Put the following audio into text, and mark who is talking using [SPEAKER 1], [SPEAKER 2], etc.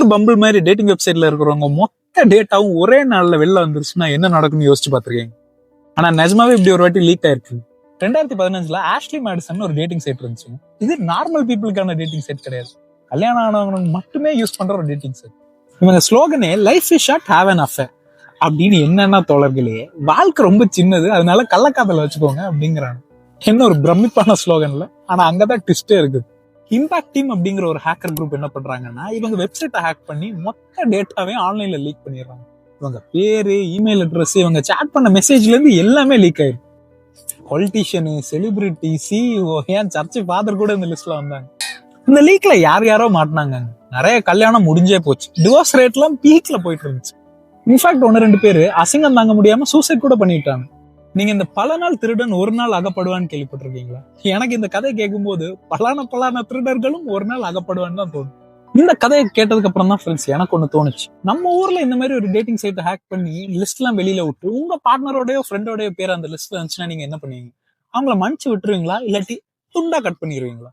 [SPEAKER 1] Tinder bumble மாதிரி dating வெப்சைட்ல இருக்கிறவங்க மொத்த டேட்டாவும் ஒரே நாள்ல வெளில வந்துருச்சுன்னா என்ன நடக்கும்னு யோசிச்சு பாத்துருக்கீங்க. ஆனா நிஜமாவே இப்படி ஒரு வாட்டி லீக் ஆயிருக்கு. 2015 ஆஷ்லி மேடிசன் ஒரு டேட்டிங் சைட் இருந்துச்சு. இது நார்மல் பீப்புளுக்கான டேட்டிங் சைட் கிடையாது, கல்யாணம் ஆனவங்களுக்கு மட்டுமே யூஸ் பண்ற ஒரு டேட்டிங் சைட். இவங்க ஸ்லோகனே life is short have an affair அப்படின்னு. என்னன்னா தோழர்களே, வாழ்க்கை ரொம்ப சின்னது, அதனால கள்ளக்காதல வச்சுக்கோங்க அப்படிங்கிறாங்க. என்ன ஒரு பிரமிப்பான ஸ்லோகன்ல. ஆனா அங்கதான் ட்விஸ்டே இருக்குது. இம்பாக்ட் டீம் அப்படிங்கிற ஒரு ஹேக்கர் குரூப் என்ன பண்றாங்கன்னா, இவங்க வெப்சைட்டை ஹேக் பண்ணி மொத்த டேட்டாவே ஆன்லைன்ல லீக் பண்ணிடுறாங்க. இவங்க பேரு, இமெயில் அட்ரஸ், இவங்க சாட் பண்ண மெசேஜ்ல இருந்து எல்லாமே லீக் ஆயிடும். பொலிட்டீஷியனு, செலிபிரிட்டி, சிஇஓ, ஏன் சர்ச் ஃபாதர் கூட இந்த லிஸ்ட்ல வந்தாங்க. இந்த லீக்ல யார் யாரோ மாட்டினாங்க. நிறைய கல்யாணம் முடிஞ்சே போச்சு. டிவோர்ஸ் ரேட் எல்லாம் பீக்ல போயிட்டு இருந்துச்சு. இன்ஃபேக்ட் 1-2 பேரு அசிங்கம் தாங்க முடியாம சூசைட் கூட பண்ணிட்டாங்க. நீங்க இந்த பல நாள் திருடன் ஒரு நாள் அகப்படுவான்னு கேள்விப்பட்டிருக்கீங்களா? எனக்கு இந்த கதை கேட்கும் போது பலான திருடர்களும் ஒரு நாள் அகப்படுவான்னு தான் தோணும். இந்த கதையை கேட்டதுக்கு அப்புறம் தான் ஃப்ரெண்ட்ஸ் எனக்கு ஒண்ணு தோணுச்சு. நம்ம ஊர்ல இந்த மாதிரி ஒரு டேட்டிங் சைட்டை ஹேக் பண்ணி லிஸ்ட் எல்லாம் வெளியில விட்டு உங்க பார்ட்னரோடய ஃப்ரெண்டோடய பேர் அந்த லிஸ்ட்ல இருந்துச்சுன்னா நீங்க என்ன பண்ணுவீங்க? அவங்கள மன்னிச்சு விட்டுருவீங்களா, இல்லாட்டி துண்டா கட் பண்ணிடுவீங்களா?